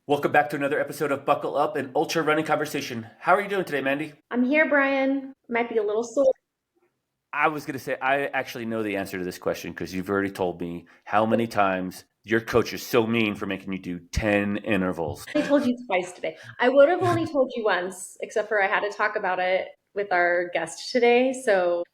Welcome back to another episode of Buckle Up, an ultra running conversation. How are you doing today, Mandy? I'm here, Brian. Might be a little sore. I was going to say, I actually know the answer to this question because you've already told me how many times your coach is so mean for making you do 10 intervals. I told you twice today. I would have only told you once, except for I had to talk about it with our guest today.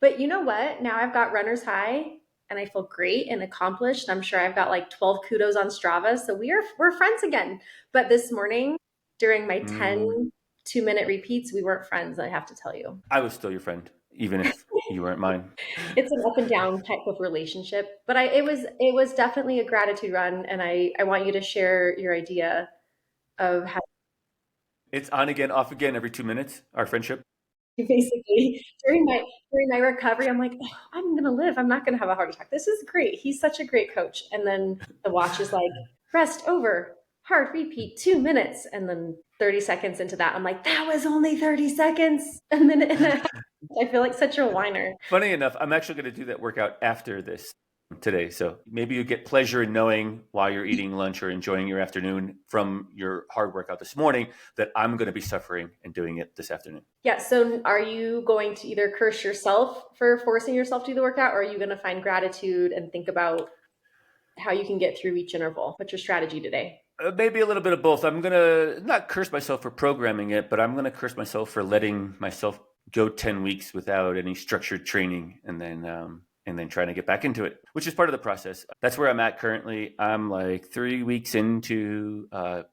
But you know what? Now I've got runner's high and I feel great and accomplished. I'm sure I've got like 12 kudos on Strava. So we're friends again. But this morning during my 10 2-minute repeats, we weren't friends, I have to tell you. I was still your friend, even if you weren't mine. It's an up and down type of relationship, but it was definitely a gratitude run, and I want you to share your idea of how It's on again, off again every 2 minutes, our friendship. you basically during my recovery, I'm like, oh, I'm gonna live. I'm not gonna have a heart attack. This is great. He's such a great coach. And then the watch is like, rest over, heart repeat, 2 minutes, and then 30 seconds into that, I'm like, that was only 30 seconds. And I feel like such a whiner. Funny enough, I'm actually going to do that workout after this today. So maybe you get pleasure in knowing while you're eating lunch or enjoying your afternoon from your hard workout this morning that I'm going to be suffering and doing it this afternoon. Yeah. So are you going to either curse yourself for forcing yourself to do the workout, or are you going to find gratitude and think about how you can get through each interval? What's your strategy today? Maybe a little bit of both. I'm going to not curse myself for programming it, but I'm going to curse myself for letting myself go 10 weeks without any structured training and then trying to get back into it, which is part of the process. That's where I'm at currently. I'm like 3 weeks into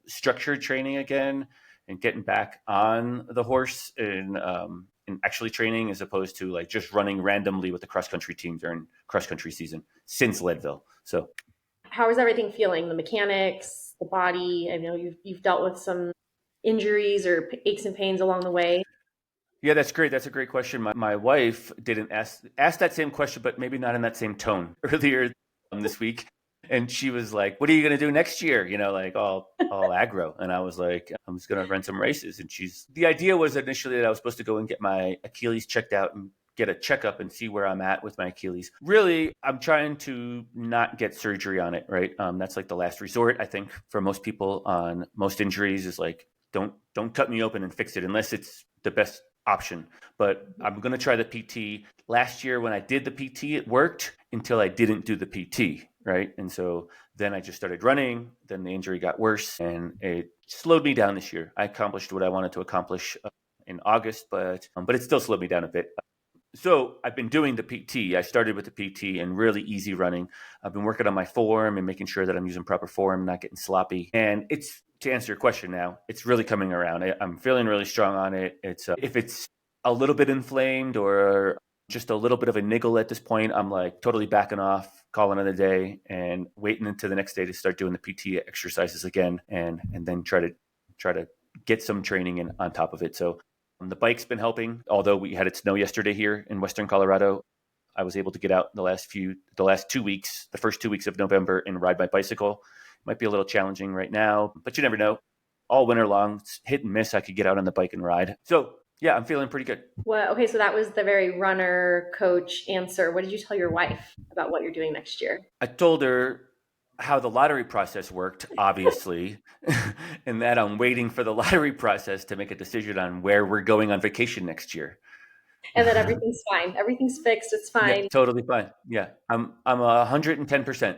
structured training again and getting back on the horse and actually training as opposed to like just running randomly with the cross country team during cross country season since Leadville. So How is everything feeling? The mechanics, the body? I know you've dealt with some injuries or aches and pains along the way. yeah, that's great. That's a great question. My wife didn't ask that same question, but maybe not in that same tone earlier this week. And she was like, "What are you going to do next year?" You know, like all aggro. And I was like, "I'm just going to run some races." And the idea was initially that I was supposed to go and get my Achilles checked out and get a checkup and see where I'm at with my Achilles. Really, I'm trying to not get surgery on it. Right? That's like the last resort. I think for most people on most injuries is like, don't cut me open and fix it unless it's the best option. But I'm going to try the PT. Last year when I did the PT, it worked until I didn't do the PT, right? And so then I just started running. Then the injury got worse and it slowed me down this year. I accomplished what I wanted to accomplish in August, but it still slowed me down a bit. So I've been doing the PT. I started with the PT and really easy running. I've been working on my form and making sure that I'm using proper form, not getting sloppy. And it's, to answer your question now, it's really coming around. I'm feeling really strong on it. It's if it's a little bit inflamed or just a little bit of a niggle at this point, I'm like totally backing off, calling it a day, and waiting until the next day to start doing the PT exercises again, and then try to get some training in on top of it. So the bike's been helping. Although we had it snow yesterday here in Western Colorado, I was able to get out the last 2 weeks, the first 2 weeks of November, and ride my bicycle. Might be a little challenging right now, but you never know. All winter long, it's hit and miss. I could get out on the bike and ride. So yeah, I'm feeling pretty good. Well, okay, so that was the very runner coach answer. What did you tell your wife about what you're doing next year? I told her how the lottery process worked, obviously, and that I'm waiting for the lottery process to make a decision on where we're going on vacation next year. And that everything's fine. Everything's fixed. It's Yeah, fine. totally fine. Yeah, I'm 110%.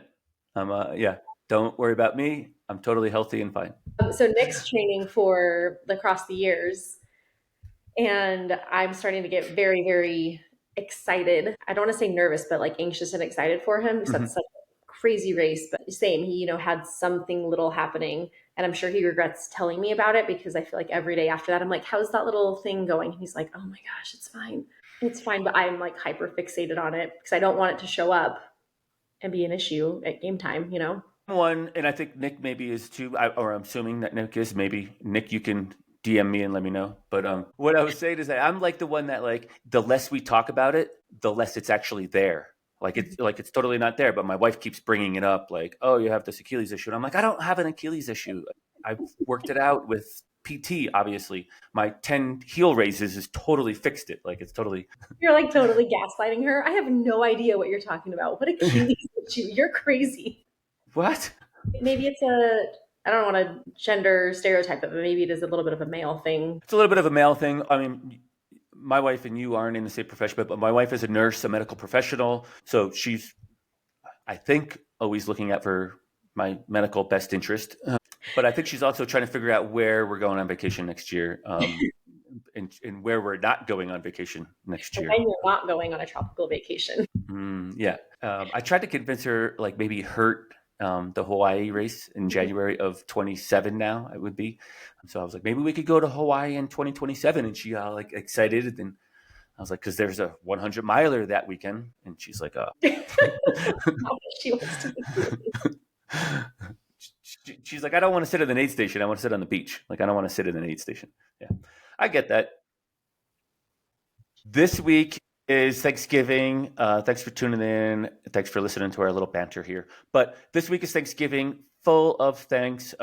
Yeah. Don't worry about me. I'm totally healthy and fine. So Nick's training for Across the Years, and I'm starting to get very, very excited. I don't want to say nervous, but like anxious and excited for him because that's Mhm. such a crazy race. But same, he had something little happening, and I'm sure he regrets telling me about it because I feel like every day after that, I'm like, "How's that little thing going?" And he's like, "Oh my gosh, it's fine, it's fine." But I'm like hyper fixated on it because I don't want it to show up and be an issue at game time. One, and I think Nick maybe is too, or I'm assuming that Nick is. Maybe Nick, you can DM me and let me know. But what I was saying is that I'm like the one that like the less we talk about it, the less it's actually there. It's totally not there. But my wife keeps bringing it up, like, "Oh, you have this Achilles issue." And I'm like, I don't have an Achilles issue. I've worked it out with PT. Obviously, my 10 heel raises is totally fixed it. Like it's totally You're like totally gaslighting her. I have no idea what you're talking about. What Achilles issue? You're crazy. what? Maybe it's a I don't want to gender stereotype it, but maybe it is a little bit of a male thing. It's a little bit of a male thing. I mean, my wife and you aren't in the same profession, but my wife is a nurse, a medical professional. So she's, I think, always looking out for my medical best interest. But I think she's also trying to figure out where we're going on vacation next year, and where we're not going on vacation next year. And you're not going on a tropical vacation. Yeah. I tried to convince her, like maybe hurt the Hawaii race in January of 27 now, it would be. So I was like, maybe we could go to Hawaii in 2027. And she got like excited. And I was like, because there's a 100 miler that weekend. And she's like, She wants to be she's like, I don't want to sit at an aid station. I want to sit on the beach. Like, I don't want to sit at an aid station. Yeah, I get that. This week is Thanksgiving. Thanks for tuning in. Thanks for listening to our little banter here. But this week is Thanksgiving, full of thanks.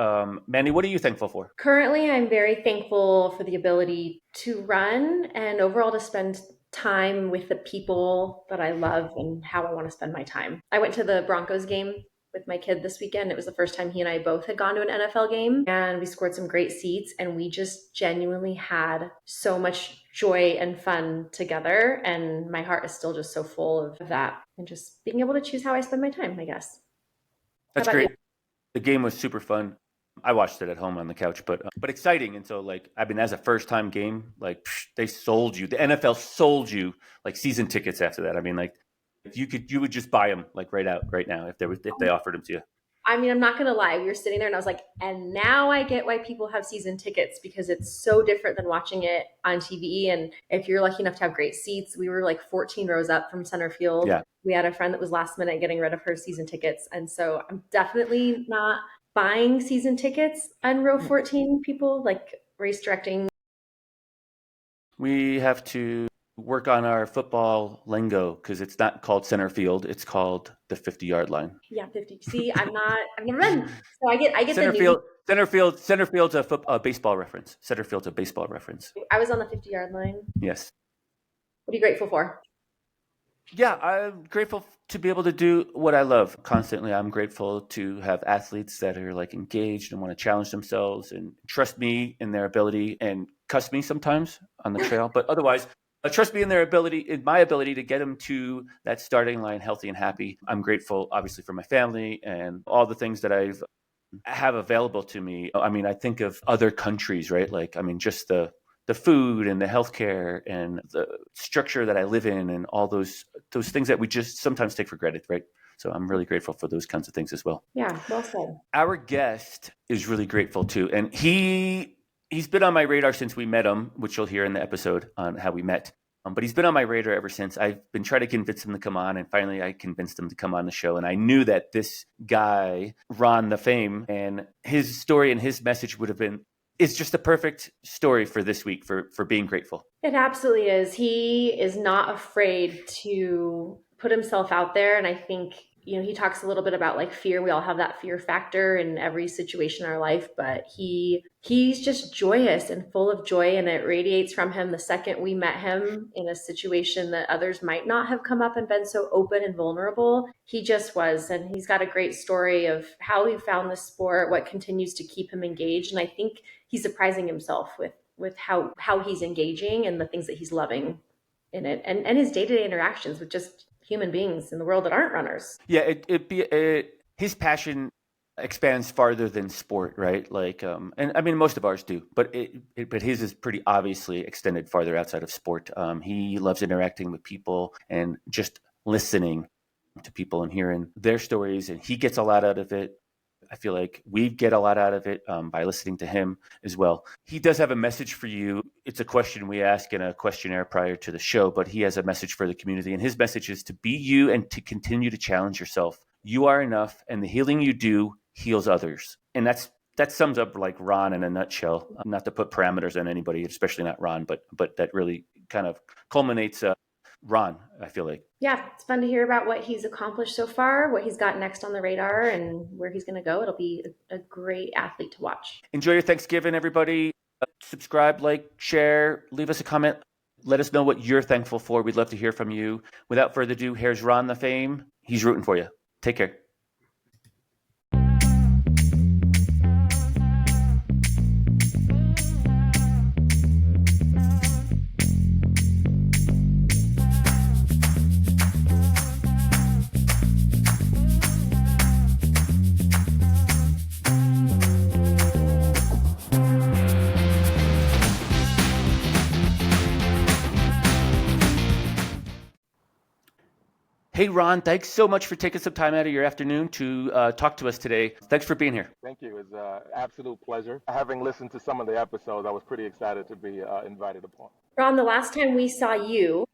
Mandy, what are you thankful for? Currently, I'm very thankful for the ability to run and overall to spend time with the people that I love and how I want to spend my time. I went to the Broncos game with my kid this weekend. It was the first time he and I both had gone to an NFL game, and we scored some great seats, and we just genuinely had so much joy and fun together. And my heart is still just so full of that and just being able to choose how I spend my time, I guess. That's great. You? The game was super fun. I watched it at home on the couch, but exciting. And so, like, I mean, as a first-time game, like, they sold you. The NFL sold you like season tickets after that. I mean, like, you would just buy them like right now if they offered them to you. I mean, I'm not going to lie. We were sitting there and I was like, and now I get why people have season tickets, because it's so different than watching it on TV. And if you're lucky enough to have great seats, we were like 14 rows up from center field. Yeah. We had a friend that was last minute getting rid of her season tickets. And so I'm definitely not buying season tickets on row 14, people, like race directing. We have to work on our football lingo, because it's not called center field, it's called the 50-yard line. Yeah, 50. See, I've never been. So I get center the field. Center field's a baseball reference. Center field's a baseball reference. I was on the 50-yard line. Yes. What are you grateful for? Yeah, I'm grateful to be able to do what I love constantly. I'm grateful to have athletes that are like engaged and want to challenge themselves and trust me in their ability, and cuss me sometimes on the trail, but otherwise trust me in my ability to get them to that starting line healthy and happy. I'm grateful, obviously, for my family and all the things that I have available to me. I mean, I think of other countries, right? Like, I mean, just the food and the healthcare and the structure that I live in, and all those things that we just sometimes take for granted, right? So I'm really grateful for those kinds of things as well. Yeah, well said. Our guest is really grateful too, and he's been on my radar since we met him, which you'll hear in the episode on how we met. But he's been on my radar ever since. I've been trying to convince him to come on, and finally I convinced him to come on the show. And I knew that this guy, Ron the Fame, and his story and his message is just the perfect story for this week for being grateful. It absolutely is. He is not afraid to put himself out there. And I think, he talks a little bit about like fear. We all have that fear factor in every situation in our life, but he's just joyous and full of joy, and it radiates from him the second we met him in a situation that others might not have come up and been so open and vulnerable. He just was, and he's got a great story of how he found this sport, what continues to keep him engaged. And I think he's surprising himself with how he's engaging and the things that he's loving in it, and his day-to-day interactions with just human beings in the world that aren't runners. Yeah, his passion expands farther than sport, right? Like, and I mean, most of ours do, but his is pretty obviously extended farther outside of sport. He loves interacting with people and just listening to people and hearing their stories, and he gets a lot out of it. I feel like we get a lot out of it by listening to him as well. He does have a message for you. It's a question we ask in a questionnaire prior to the show, but he has a message for the community. And his message is to be you and to continue to challenge yourself. You are enough, and the healing you do heals others. And that sums up like Ron in a nutshell. Not to put parameters on anybody, especially not Ron, but that really kind of culminates Ron, I feel like. Yeah, it's fun to hear about what he's accomplished so far, what he's got next on the radar, and where he's going to go. It'll be a great athlete to watch. Enjoy your Thanksgiving, everybody. Subscribe, like, share, leave us a comment. Let us know what you're thankful for. We'd love to hear from you. Without further ado, here's Ron the Fame. He's rooting for you. Take care. Hey, Ron, thanks so much for taking some time out of your afternoon to talk to us today. Thanks for being here. Thank you. It's an absolute pleasure. Having listened to some of the episodes, I was pretty excited to be invited upon. Ron, the last time we saw you,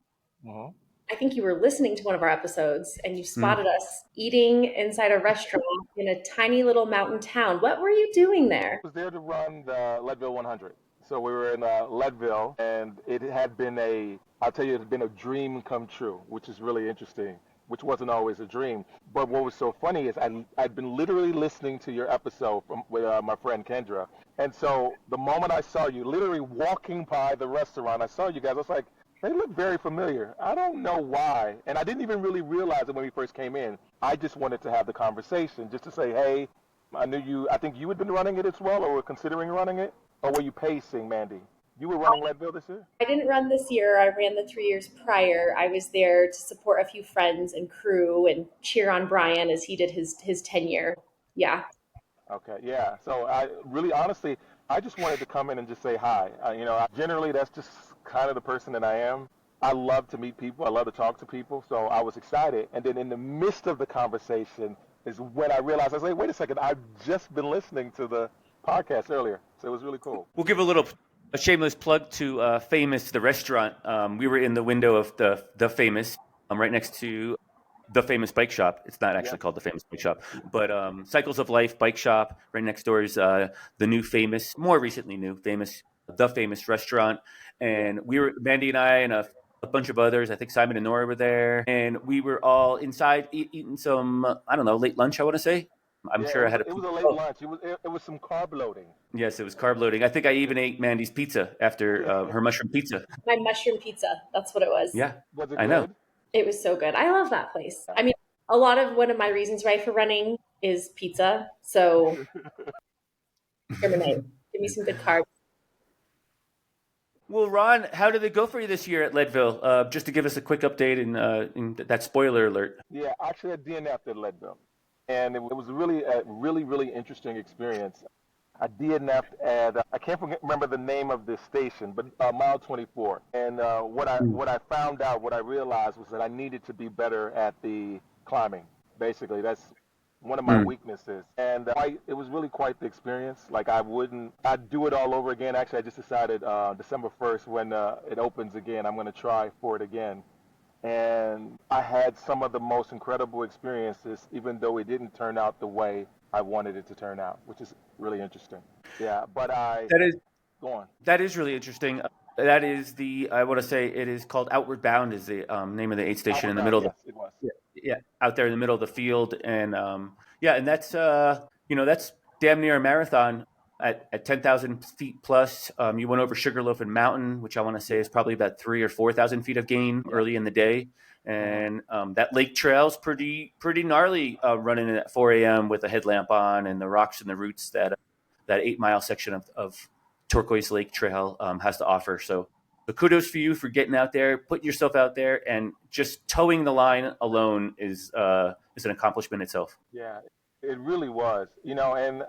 Hmm. I think you were listening to one of our episodes and you Mm. spotted us eating inside a restaurant in a tiny little mountain town. What were you doing there? I was there to run the Leadville 100. So we were in Leadville, and it had been I'll tell you, it had been a dream come true, which is really interesting, which wasn't always a dream. But what was so funny is I'd been literally listening to your episode with my friend Kendra. And so the moment I saw you, literally walking by the restaurant, I saw you guys. I was like, they look very familiar. I don't know why. And I didn't even really realize it when we first came in. I just wanted to have the conversation, just to say, hey, I knew you, I think you had been running it as well, or were considering running it. Or were you pacing, Mandy? You were running Leadville this year? I didn't run this year. I ran the 3 years prior. I was there to support a few friends and crew and cheer on Brian as he did his tenure. Yeah. Okay, yeah. So I really, honestly, I just wanted to come in and just say hi. Generally, that's just kind of the person that I am. I love to meet people. I love to talk to people. So I was excited. And then in the midst of the conversation is when I realized, I was like, wait a second, I've just been listening to the podcast earlier. So it was really cool. We'll give a shameless plug to Famous, the restaurant. We were in the window of the Famous, right next to the Famous Bike Shop. It's not actually Yeah. called the Famous Bike Shop, but Cycles of Life Bike Shop. Right next door is the new Famous, more recently new Famous, the Famous restaurant. And we were, Mandy and I and a bunch of others, I think Simon and Nora were there, and we were all inside eating some, I don't know, late lunch, I want to say. I'm Yeah, sure I had a it was a pizza. late lunch. It was some carb loading. Yes, it was carb loading. I think I even ate Mandy's pizza after her mushroom pizza. My mushroom pizza. That's what it was. Yeah, Was it I know. good? It was so good. I love that place. I mean, a lot of one of my reasons, right, for running is pizza. So discriminate. Give me some good carbs. Well, Ron, how did it go for you this year at Leadville? Just to give us a quick update in that spoiler alert. Yeah, actually, I DNF'd at Leadville, and it was really a really interesting experience. I DNF'd at I can't remember the name of the station, but mile 24. And what I found out, what I realized was that I needed to be better at the climbing. Basically, that's one of my Mm. weaknesses, and it was really quite the experience. Like I'd do it all over again. Actually, I just decided December 1st when it opens again, I'm going to try for it again. And I had some of the most incredible experiences, even though it didn't turn out the way I wanted it to turn out, which is really interesting. Yeah, but That is go on. that is really interesting. That is I want to say it is called Outward Bound is the name of the aid station Outward in the Bound, middle of yes, it was. yeah, out there in the middle of the field, and yeah, and that's that's damn near a marathon at 10,000 feet plus. You went over Sugarloaf Mountain, which I want to say is probably about 3,000 or 4,000 feet of gain Yeah. early in the day, Mhm. and that lake trail's pretty gnarly, running at 4 a.m. with a headlamp on and the rocks and the roots that 8 mile section of Turquoise Lake Trail has to offer. So kudos for you for getting out there, putting yourself out there, and just towing the line alone is an accomplishment itself. Yeah, it really was. And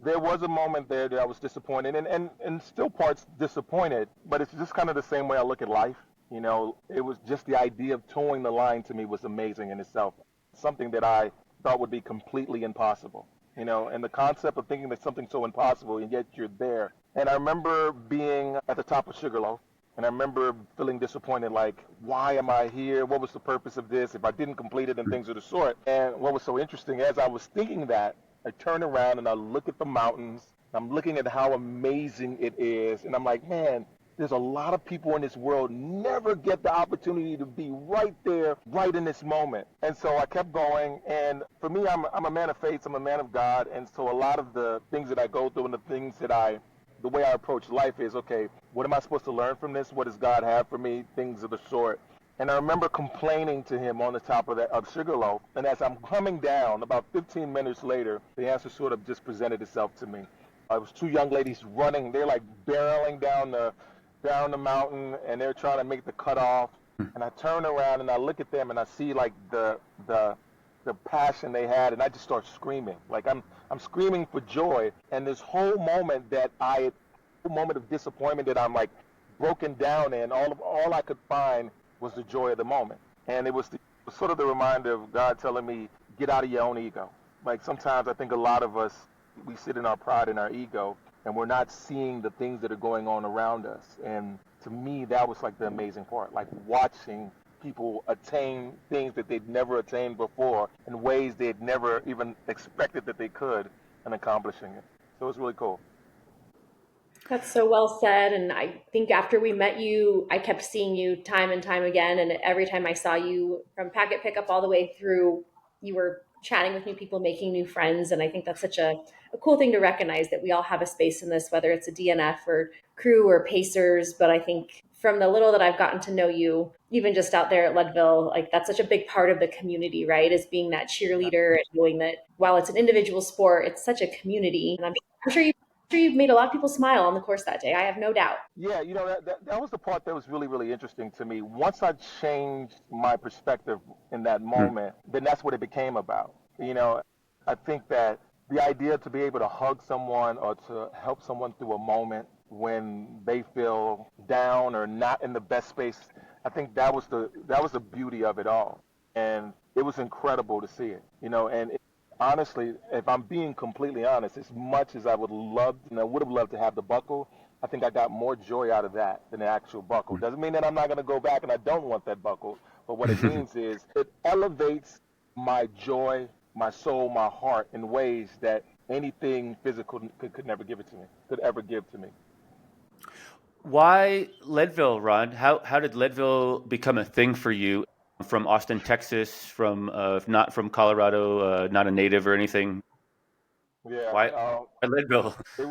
there was a moment there that I was disappointed, and still parts disappointed. But it's just kind of the same way I look at life. It was just the idea of towing the line to me was amazing in itself. Something that I thought would be completely impossible. And the concept of thinking that something's so impossible and yet you're there. And I remember being at the top of Sugarloaf, and I remember feeling disappointed, like, why am I here? What was the purpose of this if I didn't complete it and things of the sort? And what was so interesting, as I was thinking that, I turn around and I look at the mountains. I'm looking at how amazing it is. And I'm like, man, there's a lot of people in this world never get the opportunity to be right there, right in this moment. And so I kept going. And for me, I'm a man of faith. I'm a man of God. And so a lot of the things that I go through and the way I approach life is, okay, what am I supposed to learn from this? What does God have for me? Things of the sort. And I remember complaining to him on the top of Sugarloaf. And as I'm coming down, about 15 minutes later, the answer sort of just presented itself to me. It was two young ladies running. They're like barreling down the mountain, and they're trying to make the cutoff. And I turn around and I look at them and I see like the passion they had, and I just start screaming. Like I'm screaming for joy. And this whole moment of disappointment that I'm like broken down in, all I could find was the joy of the moment. And it was sort of the reminder of God telling me, get out of your own ego. Like sometimes I think a lot of us, we sit in our pride and our ego, and we're not seeing the things that are going on around us. And to me, that was like the amazing part, like watching people attain things that they'd never attained before in ways they'd never even expected that they could, and accomplishing it. So it was really cool. That's so well said. And I think after we met you, I kept seeing you time and time again. And every time I saw you from packet pickup all the way through, you were chatting with new people, making new friends. And I think that's such a cool thing to recognize that we all have a space in this, whether it's a DNF or crew or pacers. But I think from the little that I've gotten to know you, even just out there at Leadville, like that's such a big part of the community, right? Is being that cheerleader and knowing that while it's an individual sport, it's such a community. And I'm sure you've made a lot of people smile on the course that day. I have no doubt. Yeah, that was the part that was really, really interesting to me. Once I changed my perspective in that moment, then that's what it became about. I think that the idea to be able to hug someone or to help someone through a moment when they feel down or not in the best space, I think that was the beauty of it all. And it was incredible to see it, and honestly, if I'm being completely honest, as much as I would have loved to have the buckle, I think I got more joy out of that than the actual buckle. Doesn't mean that I'm not going to go back and I don't want that buckle, but what it means is it elevates my joy, my soul, my heart in ways that anything physical could never give it to me, could ever give to me. Why Leadville, Ron? How did Leadville become a thing for you? From Austin, Texas, from not from Colorado, not a native or anything. Yeah, Why Leadville? it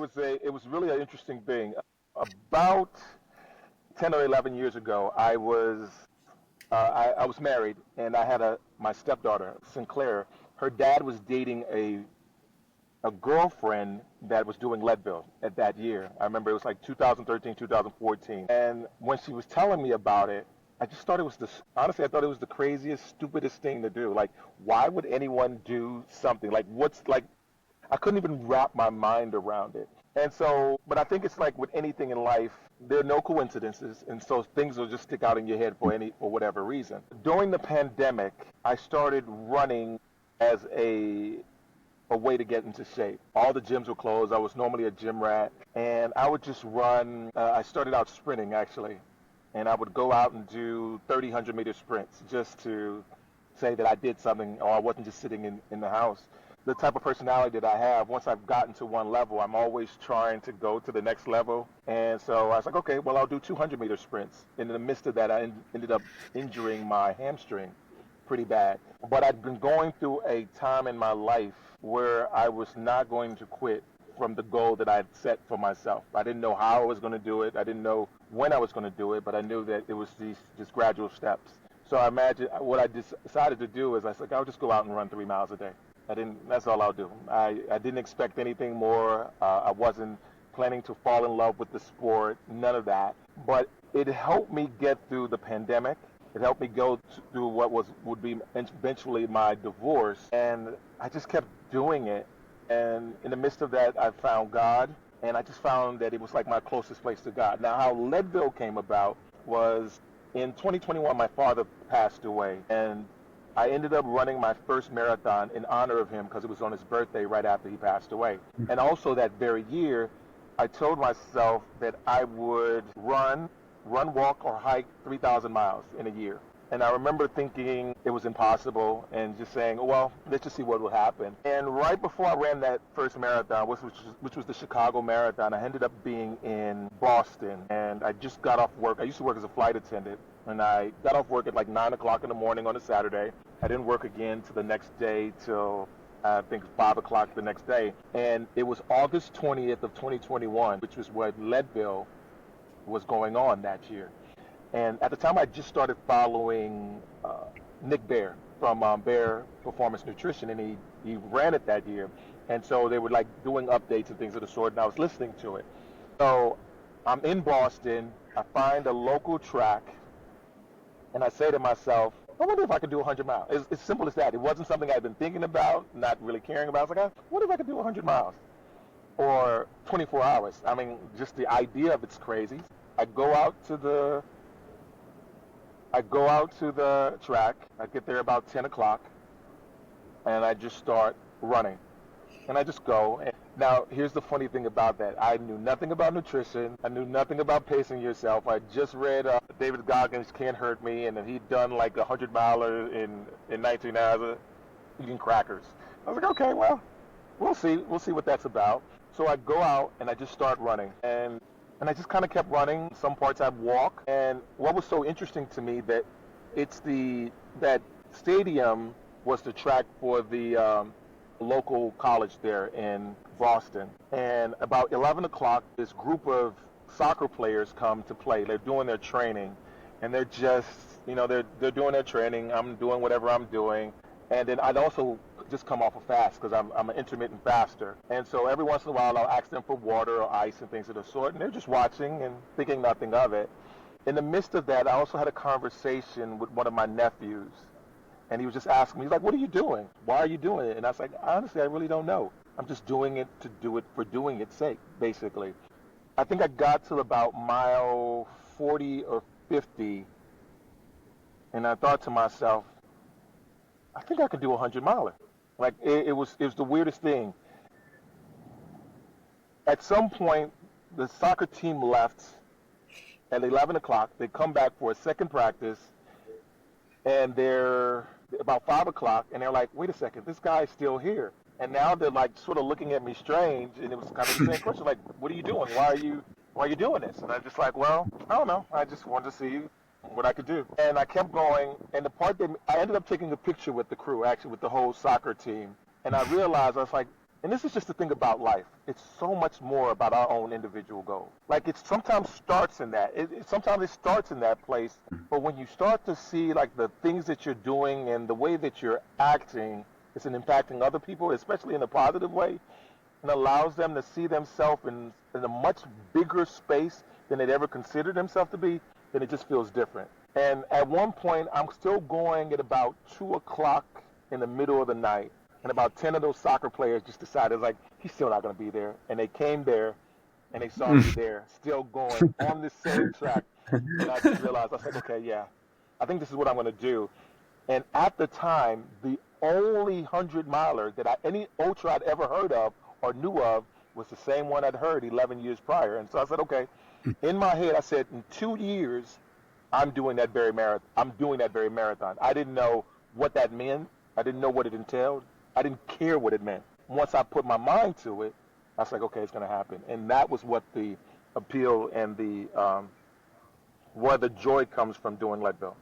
was really an interesting thing. About 10 or 11 years ago, I was married, and I had my stepdaughter, Sinclair. Her dad was dating a girlfriend that was doing Leadville at that year. I remember it was like 2013, 2014. And when she was telling me about it, I just thought it was honestly, I thought it was the craziest, stupidest thing to do. Like, why would anyone do something? I couldn't even wrap my mind around it. And so, but I think it's like with anything in life, there are no coincidences, and so things will just stick out in your head for whatever reason. During the pandemic, I started running as a way to get into shape. All the gyms were closed. I was normally a gym rat, and I would just run. I started out sprinting actually, and I would go out and do 30, 100-meter sprints just to say that I did something, or I wasn't just sitting in the house. The type of personality that I have, once I've gotten to one level, I'm always trying to go to the next level. And so I was like, okay, well, I'll do 200-meter sprints. And in the midst of that, I ended up injuring my hamstring pretty bad. But I'd been going through a time in my life where I was not going to quit from the goal that I had set for myself. I didn't know how I was going to do it. I didn't know when I was going to do it, but I knew that it was these just gradual steps. So I imagine what I decided to do is I said, I'll just go out and run 3 miles a day. That's all I'll do. I didn't expect anything more. I wasn't planning to fall in love with the sport, none of that. But it helped me get through the pandemic. It helped me go through what would be eventually my divorce. And I just kept doing it. And in the midst of that, I found God. And I just found that it was like my closest place to God. Now, how Leadville came about was in 2021, my father passed away. And I ended up running my first marathon in honor of him because it was on his birthday right after he passed away. And also that very year, I told myself that I would run, walk, or hike 3,000 miles in a year. And I remember thinking it was impossible and just saying, well, let's just see what will happen. And right before I ran that first marathon, which was the Chicago Marathon, I ended up being in Boston. And I just got off work. I used to work as a flight attendant. And I got off work at like 9 o'clock in the morning on a Saturday. I didn't work again till the next day till I think 5 o'clock the next day. And it was August 20th of 2021, which was when Leadville was going on that year. And at the time, I just started following Nick Bear from Bear Performance Nutrition, and he ran it that year. And so they were like doing updates and things of the sort, and I was listening to it. So I'm in Boston. I find a local track, and I say to myself, I wonder if I could do 100 miles. It's simple as that. It wasn't something I'd been thinking about, not really caring about. I was like, I wonder if I could do 100 miles or 24 hours. I mean, just the idea of it's crazy. I go out to I go out to the track. I get there about 10 o'clock, and I just start running. And I just go. Now, here's the funny thing about that. I knew nothing about nutrition. I knew nothing about pacing yourself. I just read David Goggins' Can't Hurt Me, and then he'd done like a 100-miler in 19 hours eating crackers. I was like, okay, well, we'll see. We'll see what that's about. So I go out, and I just start running. And I just kind of kept running. Some parts I'd walk. And what was so interesting to me that stadium was the track for the local college there in Boston. And about 11 o'clock, this group of soccer players come to play. They're doing their training, and they're just, they're doing their training. I'm doing whatever I'm doing. And then I'd also just come off a fast because I'm an intermittent faster. And so every once in a while, I'll ask them for water or ice and things of the sort, and they're just watching and thinking nothing of it. In the midst of that, I also had a conversation with one of my nephews. And he was just asking me, he's like, what are you doing? Why are you doing it? And I was like, honestly, I really don't know. I'm just doing it to do it for doing its sake, basically. I think I got to about mile 40 or 50, and I thought to myself, I think I could do a 100-miler. Like, it was the weirdest thing. At some point, the soccer team left at 11 o'clock. They come back for a second practice, and they're about 5 o'clock, and they're like, wait a second, this guy's still here. And now they're like sort of looking at me strange, and it was kind of the same question, like, what are you doing? Why are you doing this? And I'm just like, well, I don't know. I just wanted to see what I could do. And I kept going, and the part that I ended up taking a picture with the crew, actually with the whole soccer team, and I realized, I was like, and this is just the thing about life. It's so much more about our own individual goals. Like, it sometimes starts in that. Sometimes it starts in that place. But when you start to see, like, the things that you're doing and the way that you're acting, it's impacting other people, especially in a positive way, and allows them to see themselves in a much bigger space than they'd ever considered themselves to be, then it just feels different. And at one point, I'm still going at about 2 o'clock in the middle of the night. And about 10 of those soccer players just decided, like, he's still not going to be there. And they came there, and they saw me there, still going on the same track. And I just realized, I was like, okay, yeah, I think this is what I'm going to do. And at the time, the only 100-miler that any ultra I'd ever heard of or knew of was the same one I'd heard 11 years prior. And so I said, okay, in my head, I said, in 2 years, I'm doing that very marathon. I didn't know what that meant. I didn't know what it entailed. I didn't care what it meant. Once I put my mind to it, I was like, okay, it's going to happen. And that was what the appeal and where the joy comes from doing Leadville.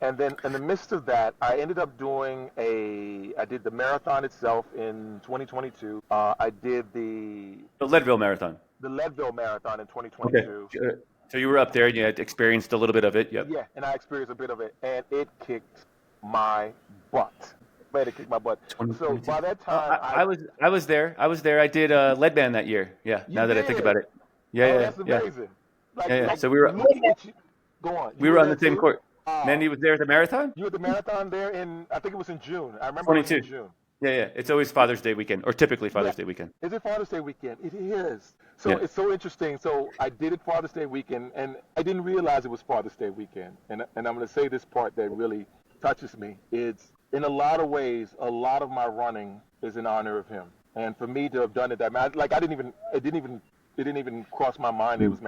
And then in the midst of that, I ended up I did the marathon itself in 2022. I did The Leadville Marathon. the Leadville Marathon in 2022. Okay. So you were up there and you had experienced a little bit of it. Yep. Yeah, and I experienced a bit of it, and it kicked my butt. Man, it kicked my butt. So by that time, I was there. I did Leadband that year. Yeah. Now that I think about it. Yeah. That's amazing. Yeah. So we were looking at you. Go on. We were on the same court. Mandy was there at the marathon? You were at the marathon there I think it was in June. I remember it was in June. Yeah. It's always Father's Day weekend, or typically Father's Day weekend. Is it Father's Day weekend? It is. So Yeah. It's so interesting. So I did it Father's Day weekend, and I didn't realize it was Father's Day weekend. And I'm going to say this part that really touches me. It's, in a lot of ways, a lot of my running is in honor of him. And for me to have done it it didn't even cross my mind it was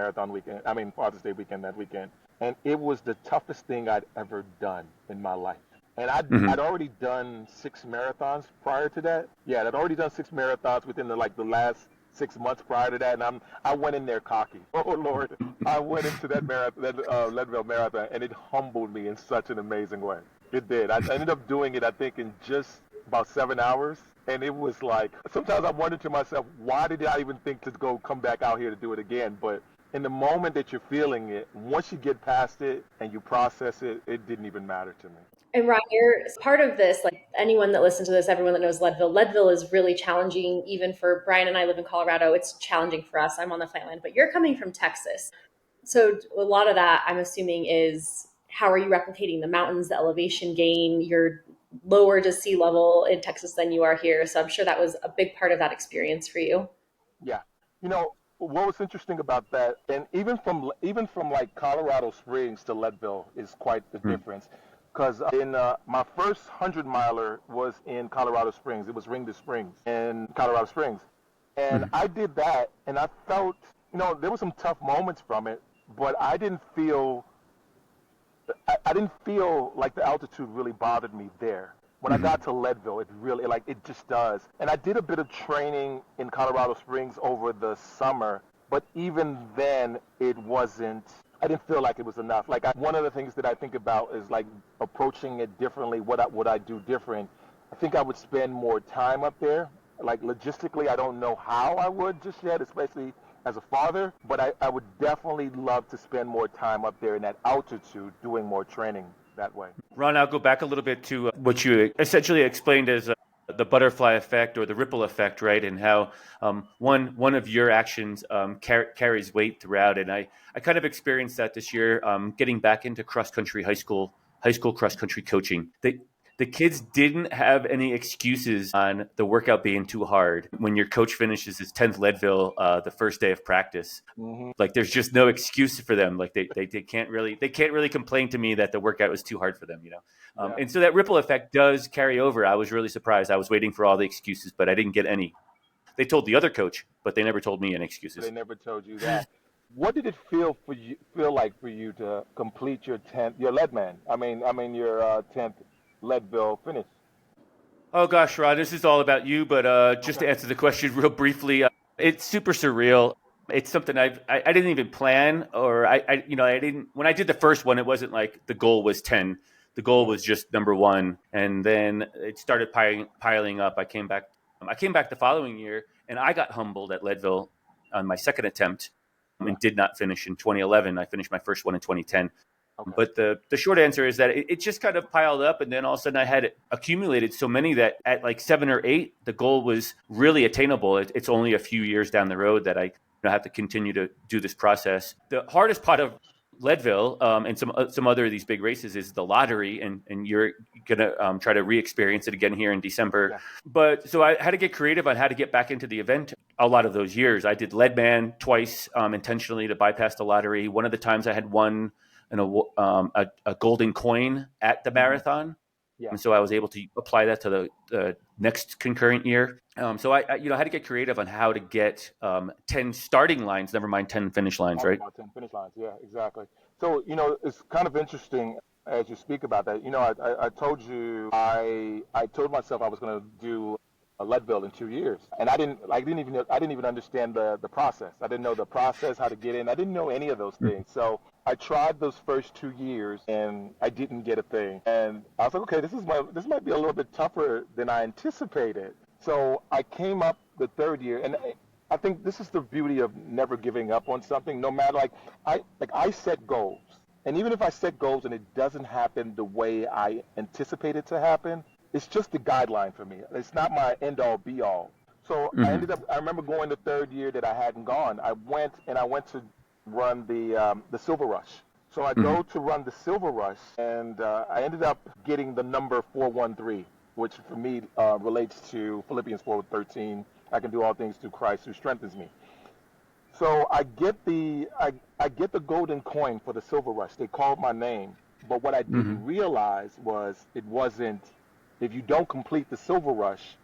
Father's Day weekend that weekend. And it was the toughest thing I'd ever done in my life. And I'd already done 6 marathons prior to that. Yeah, I'd already done 6 marathons within the last 6 months prior to that. And I went in there cocky. Oh, Lord. I went into that Leadville Marathon, and it humbled me in such an amazing way. It did. I ended up doing it, I think, in just about 7 hours. And it was like, sometimes I wondered to myself, why did I even think to come back out here to do it again? But in the moment that you're feeling it, once you get past it and you process it, it didn't even matter to me. And Ron, you're part of this, like anyone that listens to this, everyone that knows Leadville is really challenging. Even for Brian and I live in Colorado, it's challenging for us. I'm on the Flatland, but you're coming from Texas. So a lot of that, I'm assuming, is how are you replicating the mountains, the elevation gain? You're lower to sea level in Texas than you are here. So I'm sure that was a big part of that experience for you. Yeah. what was interesting about that, and even from like Colorado Springs to Leadville is quite the Hmm. difference. Because in my first 100 miler was in Colorado Springs. It was Ring to Springs in Colorado Springs, and Hmm. I did that, and I felt, there were some tough moments from it, but I didn't feel like the altitude really bothered me there. When I Hmm. got to Leadville, it really, like, it just does. And I did a bit of training in Colorado Springs over the summer, but even then, I didn't feel like it was enough. Like, one of the things that I think about is, like, approaching it differently. Would I do different? I think I would spend more time up there. Like, logistically, I don't know how I would just yet, especially as a father, but I would definitely love to spend more time up there in that altitude doing more training that way. Ron, I'll go back a little bit to what you essentially explained as the butterfly effect or the ripple effect, right? And how one of your actions carries weight throughout. And I kind of experienced that this year, getting back into cross country high school cross country coaching. The kids didn't have any excuses on the workout being too hard. When your coach finishes his 10th Leadville the first day of practice, Hmm. like there's just no excuse for them. Like they can't really complain to me that the workout was too hard for them, you know. Yeah. And so that ripple effect does carry over. I was really surprised. I was waiting for all the excuses, but I didn't get any. They told the other coach, but they never told me any They excuses. never told you that. What did it feel like for you to complete your Leadman? I mean your 10th Leadville finish. Oh gosh, Rod, this is all about you. But just Okay. to answer the question real briefly, it's super surreal. It's something I didn't even plan, or I didn't when I did the first one. It wasn't like the goal was 10. The goal Hmm. was just number one, and then it started piling up. I came back the following year, and I got humbled at Leadville on my second attempt, Yeah. and did not finish in 2011. I finished my first one in 2010. Okay. But the short answer is that it just kind of piled up, and then all of a sudden I had accumulated so many that at like 7 or 8, the goal was really attainable. It's only a few years down the road that I have to continue to do this process. The hardest part of Leadville and some other of these big races is the lottery, and you're gonna try to re-experience it again here in December. Yeah. But so I had to get creative on how to get back into the event. A lot of those years, I did Leadman twice intentionally to bypass the lottery. One of the times I had won a golden coin at the Hmm. marathon. Yeah. And so I was able to apply that to the next concurrent year. So I had to get creative on how to get 10 starting lines, never mind 10 finish lines, Talking right? about 10 finish lines. Yeah, exactly. So, it's kind of interesting as you speak about that. I told you I told myself I was going to do a Leadville in 2 years, and I didn't even understand the process. I didn't know the process, how to get in. I didn't know any of those things. So I tried those first 2 years, and I didn't get a thing. And I was like, okay, this might be a little bit tougher than I anticipated. So I came up the third year, and I think this is the beauty of never giving up on something. No matter, I set goals, and even if I set goals and it doesn't happen the way I anticipate it to happen, it's just a guideline for me. It's not my end all be all. So Mm-hmm. I remember going the third year that I hadn't gone. I went to run the Silver Rush. So I Mm-hmm. go to run the Silver Rush, and I ended up getting the number 413, which for me relates to Philippians 4:13. I can do all things through Christ who strengthens me. So I get the golden coin for the Silver Rush. They called my name, but what I Mm-hmm. didn't realize was it wasn't. If you don't complete the Silver Rush,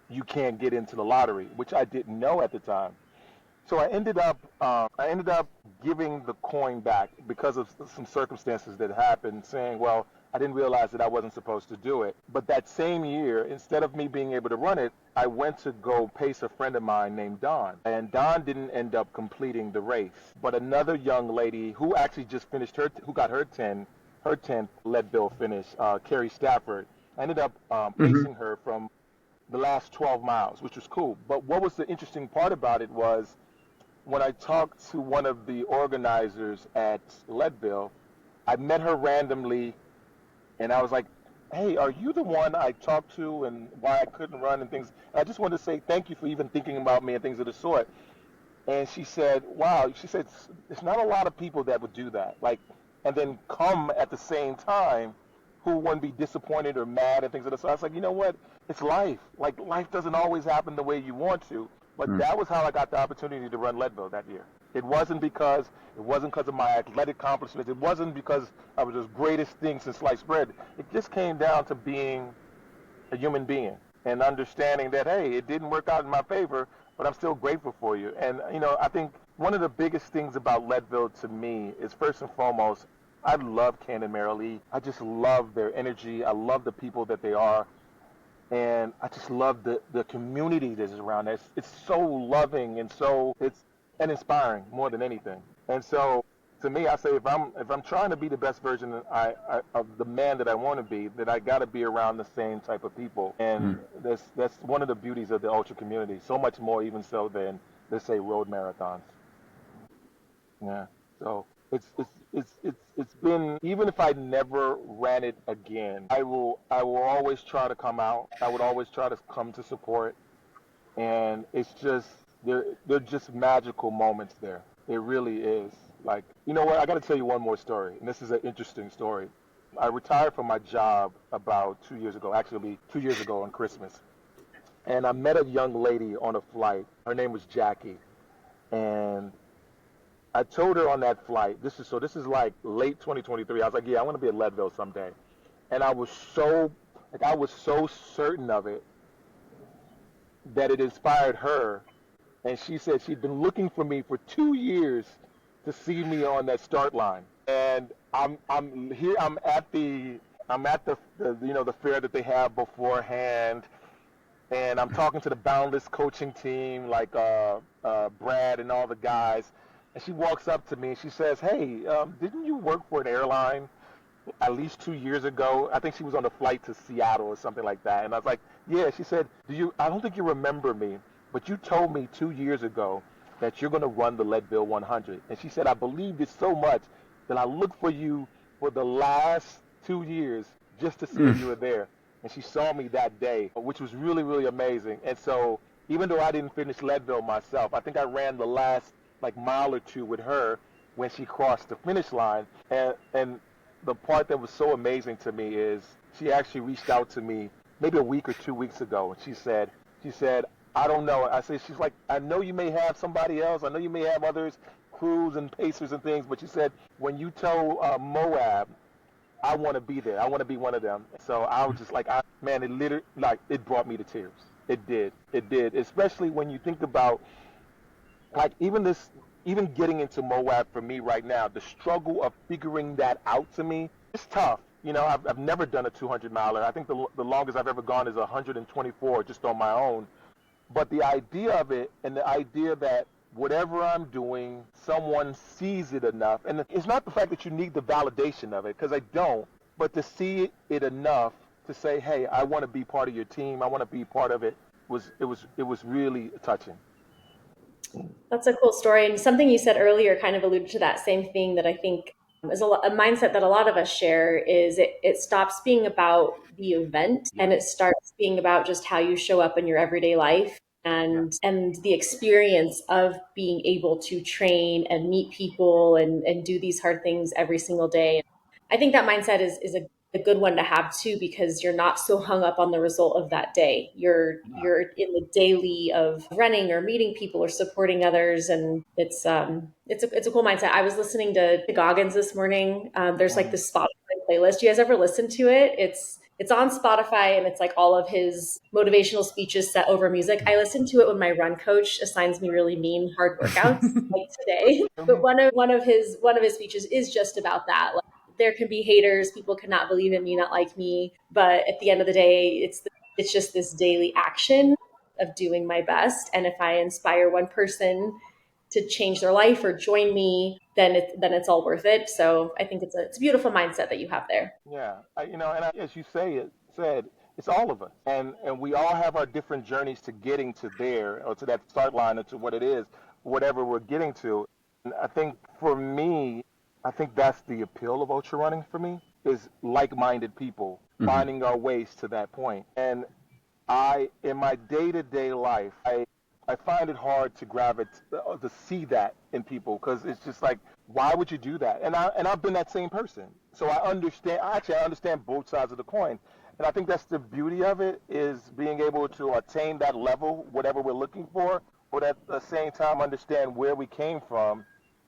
you can't get into the lottery, which I didn't know at the time. So I ended up giving the coin back because of some circumstances that happened, saying, well, I didn't realize that I wasn't supposed to do it. But that same year, instead of me being able to run it, I went to go pace a friend of mine named Dawn. And Dawn didn't end up completing the race. But another young lady who actually just finished who got her 10th Leadville finish, Carrie Stafford, I ended up Mm-hmm. pacing her from the last 12 miles, which was cool. But what was the interesting part about it was when I talked to one of the organizers at Leadville, I met her randomly, and I was like, "Hey, are you the one I talked to, and why I couldn't run and things?" And I just wanted to say thank you for even thinking about me and things of the sort. And she said, "Wow," she said, "It's not a lot of people that would do that, like, and then come at the same time, who wouldn't be disappointed or mad and things of the sort." I was like, you know what? It's life. Like life doesn't always happen the way you want to. But that was how I got the opportunity to run Leadville that year. It wasn't because of my athletic accomplishments. It wasn't because I was the greatest thing since sliced bread. It just came down to being a human being and understanding that, hey, it didn't work out in my favor, but I'm still grateful for you. And, I think one of the biggest things about Leadville to me is, first and foremost, I love Ken and Marilee. I just love their energy. I love the people that they are. And I just love the community that is around us. It's so loving and and inspiring more than anything. And so, to me, I say if I'm trying to be the best version of the man that I want to be, that I got to be around the same type of people. And that's one of the beauties of the ultra community. So much more, even so, than, let's say, road marathons. Yeah. So it's been, even if I never ran it again, I will always try to come out. I would always try to come to support, and it's just they're just magical moments there. It really is. Like, you know what? I got to tell you one more story, and this is an interesting story. I retired from my job about 2 years ago, actually 2 years ago on Christmas, and I met a young lady on a flight. Her name was Jackie, and I told her on that flight, this is like late 2023. I was like, yeah, I want to be at Leadville someday. And I was so certain of it that it inspired her. And she said she'd been looking for me for 2 years to see me on that start line. And I'm here, I'm at the the fair that they have beforehand. And I'm talking to the Boundless coaching team, like Brad and all the guys. And she walks up to me and she says, hey, didn't you work for an airline at least 2 years ago? I think she was on a flight to Seattle or something like that. And I was like, yeah. She said, I don't think you remember me, but you told me 2 years ago that you're going to run the Leadville 100. And she said, I believed it so much that I looked for you for the last 2 years just to see if you were there. And she saw me that day, which was really, really amazing. And so even though I didn't finish Leadville myself, I think I ran the last mile or two with her when she crossed the finish line. And the part that was so amazing to me is she actually reached out to me maybe a week or 2 weeks ago. And she said, I don't know. I said, she's like, I know you may have somebody else. I know you may have others, crews and pacers and things. But she said, when you tell Moab, I want to be there. I want to be one of them. So I was just like, man, it literally, it brought me to tears. It did. Especially when you think about, even getting into Moab for me right now, the struggle of figuring that out to me, it's tough. I've never done a 200 miler. I think the longest I've ever gone is 124 just on my own. But the idea of it, and the idea that whatever I'm doing, someone sees it enough. And it's not the fact that you need the validation of it, because I don't, but to see it enough to say, hey, I want to be part of your team, I want to be part of it, it was really touching. That's a cool story. And something you said earlier kind of alluded to that same thing that I think is a mindset that a lot of us share, is it stops being about the event and it starts being about just how you show up in your everyday life and the experience of being able to train and meet people and do these hard things every single day. I think that mindset is a good one to have too, because you're not so hung up on the result of that day. You're in the daily of running or meeting people or supporting others, and it's a cool mindset. I was listening to Goggins this morning. There's this Spotify playlist. You guys ever listen to it? It's on Spotify, and it's all of his motivational speeches set over music. I listen to it when my run coach assigns me really mean hard workouts like today. But one of his speeches is just about that. There can be haters. People cannot believe in me, not like me. But at the end of the day, it's just this daily action of doing my best. And if I inspire one person to change their life or join me, then it's all worth it. So I think it's a beautiful mindset that you have there. Yeah, as you said, it's all of us, and we all have our different journeys to getting to there, or to that start line, or to what it is, whatever we're getting to. And I think for me, I think that's the appeal of ultra running for me, is like-minded people finding our ways to that point. And in my day-to-day life, I find it hard to see that in people, because it's just like, why would you do that? And I've been that same person. So I understand both sides of the coin. And I think that's the beauty of it, is being able to attain that level, whatever we're looking for, but at the same time understand where we came from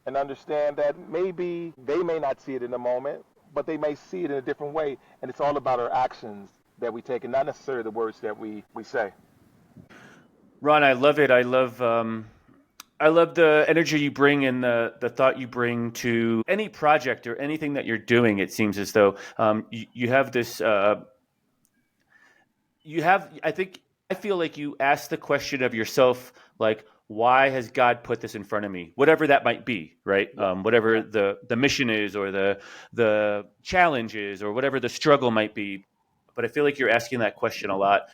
and understand that maybe they may not see it in the moment, but they may see it in a different way. And it's all about our actions that we take and not necessarily the words that we say. Ron, I love it. I love the energy you bring and the thought you bring to any project or anything that you're doing. It seems as though you have this. I think I feel like you ask the question of yourself, like, why has God put this in front of me? Whatever that might be, right? Yeah. Whatever the mission is, or the challenge is, or whatever the struggle might be. But I feel like you're asking that question a lot,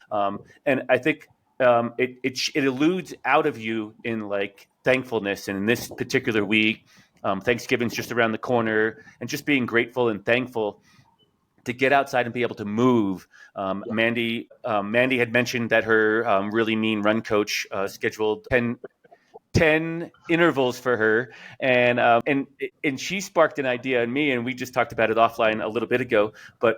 and I think it eludes out of you in like thankfulness. And in this particular week, Thanksgiving's just around the corner, and just being grateful and thankful to get outside and be able to move. Mandy had mentioned that her really mean run coach scheduled 10 intervals for her, and she sparked an idea in me, and we just talked about it offline a little bit ago. But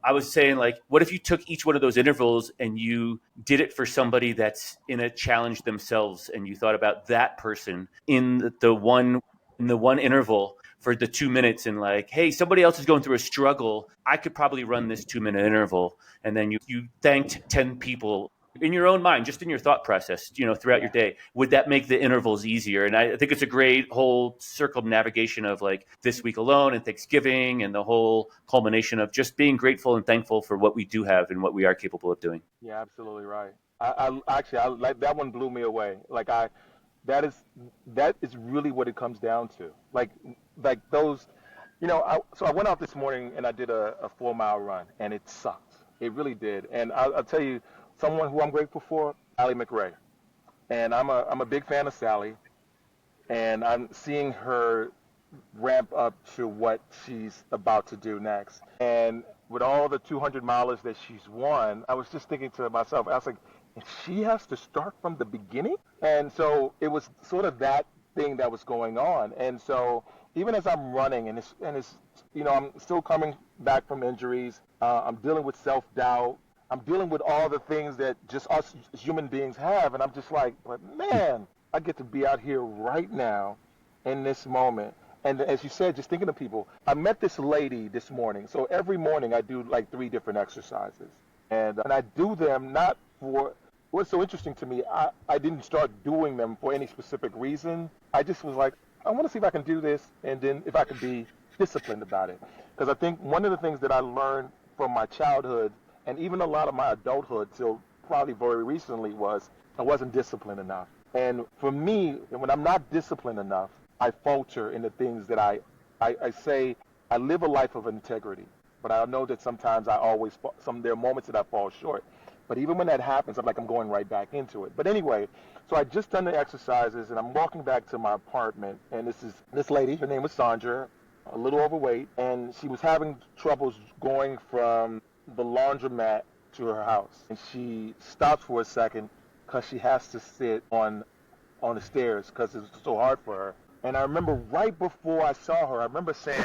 I was saying, like, what if you took each one of those intervals and you did it for somebody that's in a challenge themselves, and you thought about that person in the one interval for the 2 minutes, and like, hey, somebody else is going through a struggle. I could probably run this 2 minute interval. And then you thanked 10 people in your own mind, just in your thought process, throughout your day. Would that make the intervals easier? And I think it's a great whole circumnavigation of like this week alone and Thanksgiving and the whole culmination of just being grateful and thankful for what we do have and what we are capable of doing. Yeah, absolutely right. I like that one blew me away. That is that is really what it comes down to. Like those, so I went out this morning and I did a 4 mile run and it sucked. It really did. And I'll tell you, someone who I'm grateful for, Allie McRae. And I'm a big fan of Sally, and I'm seeing her ramp up to what she's about to do next. And with all the 200 milers that she's won, I was just thinking to myself, I was like, and she has to start from the beginning? And so it was sort of that thing that was going on. And so even as I'm running, and it's I'm still coming back from injuries, I'm dealing with self-doubt, I'm dealing with all the things that just us human beings have, and I'm just like, but man, I get to be out here right now in this moment. And as you said, just thinking of people, I met this lady this morning. So every morning I do like 3 different exercises. And I do them not for, what's so interesting to me, I didn't start doing them for any specific reason. I just was like, I want to see if I can do this, and then if I can be disciplined about it. Because I think one of the things that I learned from my childhood, and even a lot of my adulthood till probably very recently, was I wasn't disciplined enough. And for me, when I'm not disciplined enough, I falter in the things that I say. I live a life of integrity, but I know that sometimes there are moments that I fall short. But even when that happens, I'm going right back into it. But anyway, so I just done the exercises, and I'm walking back to my apartment, and this lady, her name was Sandra, a little overweight, and she was having troubles going from the laundromat to her house. And she stopped for a second because she has to sit on the stairs because it's so hard for her. And I remember right before I saw her, I remember saying,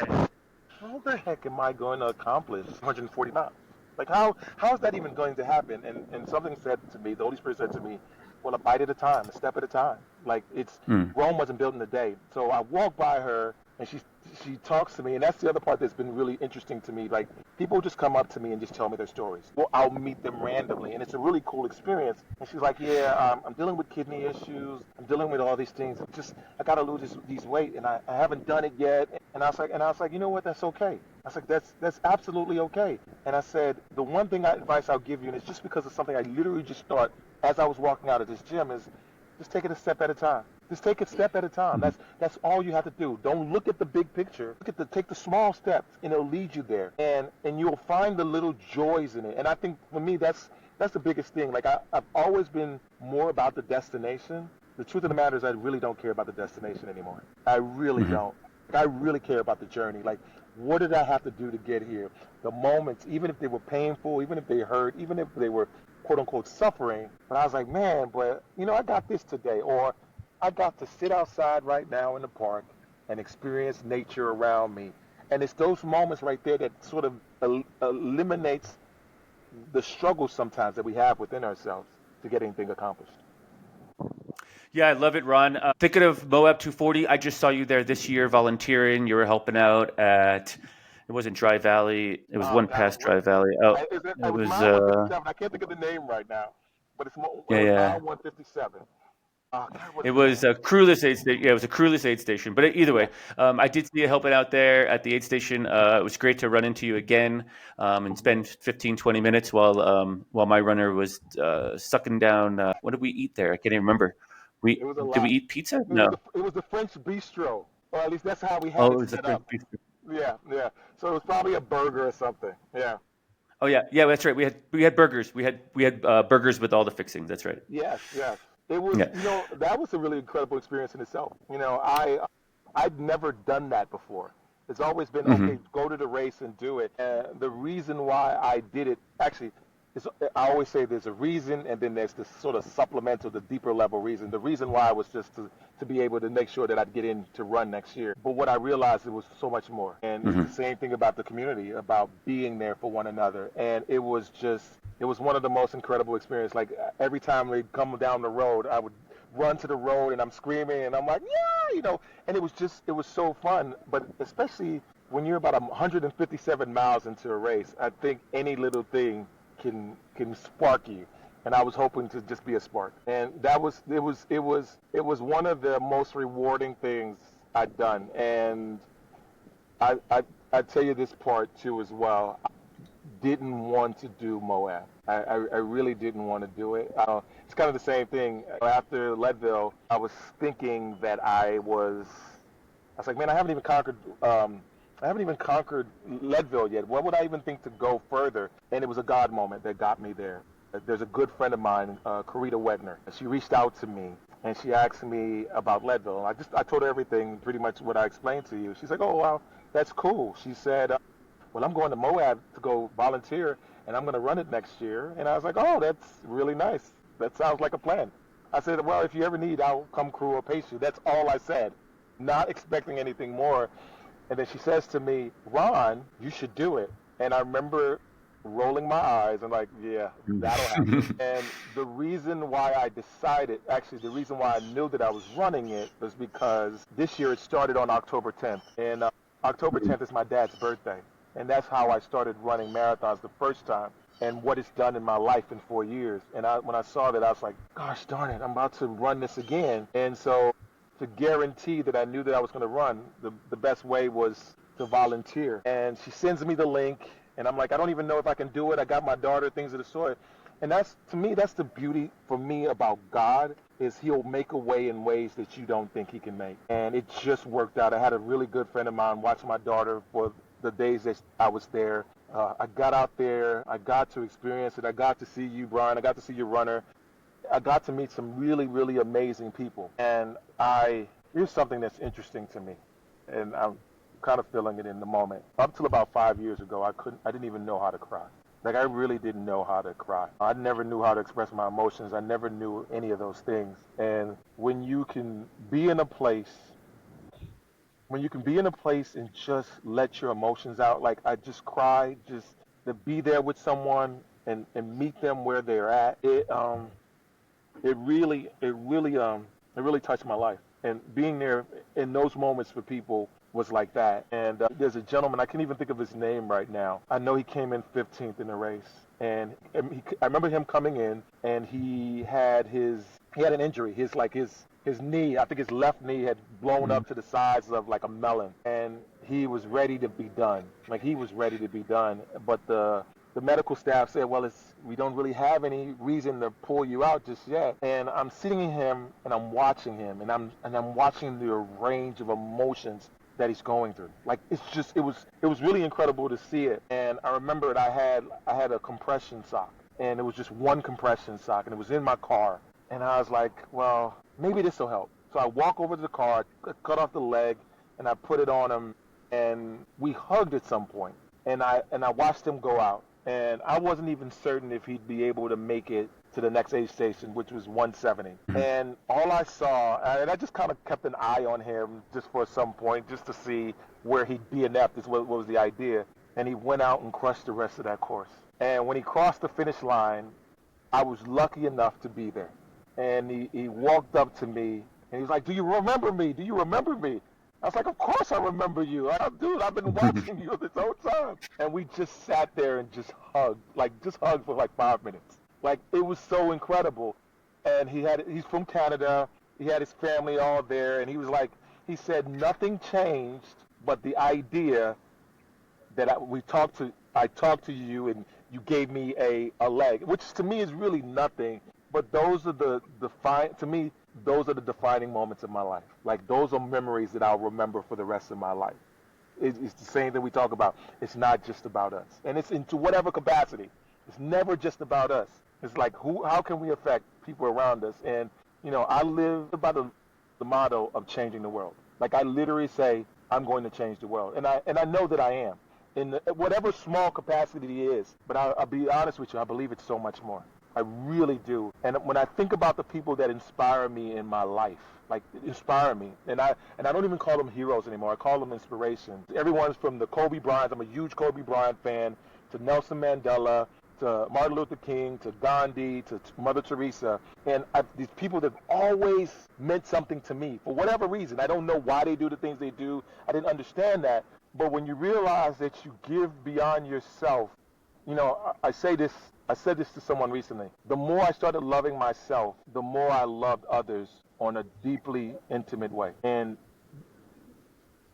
how the heck am I going to accomplish 140 miles? Like, how is that even going to happen? And something said to me, the Holy Spirit said to me, well, a bite at a time, a step at a time. Like, Rome wasn't built in a day. So I walk by her, and she talks to me, and that's the other part that's been really interesting to me. Like, people just come up to me and just tell me their stories. Well, I'll meet them randomly, and it's a really cool experience. And she's like, yeah, I'm dealing with kidney issues. I'm dealing with all these things. I got to lose these weight, and I haven't done it yet. And I was like, you know what? That's okay. I was like, that's absolutely okay. And I said, the one advice I'll give you, and it's just because of something I literally just thought as I was walking out of this gym, is just take it a step at a time. Just take it step at a time. That's all you have to do. Don't look at the big picture. Take the small steps, and it'll lead you there. And you'll find the little joys in it. And I think for me, that's the biggest thing. Like, I've always been more about the destination. The truth of the matter is, I really don't care about the destination anymore. I really don't. Like, I really care about the journey. Like, what did I have to do to get here? The moments, even if they were painful, even if they hurt, even if they were quote unquote suffering. But I was like, man, but I got this today, or I got to sit outside right now in the park and experience nature around me. And it's those moments right there that sort of eliminates the struggles sometimes that we have within ourselves to get anything accomplished. Yeah, I love it, Ron. Thinking of Moab 240, I just saw you there this year volunteering. You were helping out at, it wasn't Dry Valley. It was one past Dry Valley. Oh, It it was was, mile 157. I can't think of the name right now, but it yeah, was yeah. mile 157. God, what's It his name? was a crewless aid station. Yeah, it was a crewless aid station. But either Yeah. way, I did see you helping out there at the aid station. It was great to run into you again and spend 15, 20 minutes while my runner was sucking down. What did we eat there? I can't even remember. It was a Did we lot. eat pizza? No. It was the French bistro, or at least that's how we had Oh, it it was the set French up. bistro. Yeah, yeah. So it was probably a burger or something. Yeah. Oh yeah, yeah, that's right. We had burgers. We had burgers with all the fixings. That's right. Yes, yes. It was, Yeah. that was a really incredible experience in itself. I'd never done that before. It's always been Hmm. okay, go to the race and do it. The reason why I did it, actually, is I always say there's a reason, and then there's this sort of supplemental, the deeper level reason. The reason why was just to be able to make sure that I'd get in to run next year. But what I realized, it was so much more. And it's the Hmm. same thing about the community, about being there for one another. And it was one of the most incredible experiences. Like every time we'd come down the road, I would run to the road and I'm screaming and I'm like, yeah, and it was so fun. But especially when you're about 157 miles into a race, I think any little thing can spark you. And I was hoping to just be a spark. And it was one of the most rewarding things I'd done. And I tell you this part too as well. Didn't want to do Moab. I really didn't want to do it. It's kind of the same thing. After Leadville, I was thinking that I was like, man, I haven't even conquered Leadville yet. What would I even think to go further? And it was a God moment that got me there. There's a good friend of mine, Karita Wegner. She reached out to me and she asked me about Leadville. And I told her everything, pretty much what I explained to you. She's like, oh, wow, that's cool. She said, well, I'm going to Moab to go volunteer, and I'm going to run it next year. And I was like, oh, that's really nice. That sounds like a plan. I said, well, if you ever need, I'll come crew or pace you. That's all I said, not expecting anything more. And then she says to me, Ron, you should do it. And I remember rolling my eyes and like, yeah, that'll happen. And the reason why the reason why I knew that I was running it was because this year it started on October 10th. And October 10th is my dad's birthday. And that's how I started running marathons the first time and what it's done in my life in 4 years. And when I saw that, I was like, gosh darn it, I'm about to run this again. And so to guarantee that I knew that I was going to run, the best way was to volunteer. And she sends me the link, and I'm like, I don't even know if I can do it. I got my daughter, things of the sort. And to me, that's the beauty for me about God, is he'll make a way in ways that you don't think he can make. And it just worked out. I had a really good friend of mine watch my daughter for the days that I was there. I got out there. I got to experience it. I got to see you, Brian. I got to see your runner. I got to meet some really, really amazing people. And here's something that's interesting to me, and I'm kind of feeling it in the moment. Up till about 5 years ago, I didn't even know how to cry. Like, I really didn't know how to cry. I never knew how to express my emotions. I never knew any of those things. And when you can be in a place and just let your emotions out, like I just cry, just to be there with someone and meet them where they're at, it really touched my life. And being there in those moments for people was like that. And there's a gentleman, I can't even think of his name right now. I know he came in 15th in the race. And I remember him coming in, and he had an injury. His knee, I think his left knee had blown up to the size of like a melon. And he was ready to be done. Like, he was ready to be done. But the medical staff said, well, we don't really have any reason to pull you out just yet. And I'm sitting him and I'm watching him, and I'm watching the range of emotions that he's going through. Like, it was really incredible to see it. And I remember that I had a compression sock, and it was just one compression sock, and it was in my car. And I was like, well, maybe this will help. So I walk over to the car, cut off the leg, and I put it on him, and we hugged at some point. And I watched him go out. And I wasn't even certain if he'd be able to make it to the next aid station, which was 170. And all I saw, and I just kind of kept an eye on him just for some point, just to see where he'd DNF'd, is what was the idea. And he went out and crushed the rest of that course. And when he crossed the finish line, I was lucky enough to be there. and he walked up to me and he was like, "Do you remember me? Do you remember me?" I was like, "Of course I remember you. Dude, I've been watching you this whole time." And we just sat there and just hugged, just hugged for like 5 minutes. Like, it was so incredible. And he's from Canada. He had his family all there, and he said nothing changed but the idea that I talked to you, and you gave me a leg, which to me is really nothing. But those are to me, those are the defining moments of my life. Like, those are memories that I'll remember for the rest of my life. It's the same thing we talk about. It's not just about us, and it's into whatever capacity. It's never just about us. It's like, how can we affect people around us? And I live by the motto of changing the world. Like, I literally say, I'm going to change the world, and I know that I am, in whatever small capacity it is. But I'll be honest with you, I believe it's so much more. I really do. And when I think about the people that inspire me in my life, like, inspire me, and I don't even call them heroes anymore. I call them inspirations. Everyone's from the Kobe Bryant. I'm a huge Kobe Bryant fan, to Nelson Mandela, to Martin Luther King, to Gandhi, to Mother Teresa. And these people that always meant something to me for whatever reason. I don't know why they do the things they do. I didn't understand that. But when you realize that you give beyond yourself, I said this to someone recently. The more I started loving myself, the more I loved others on a deeply intimate way. And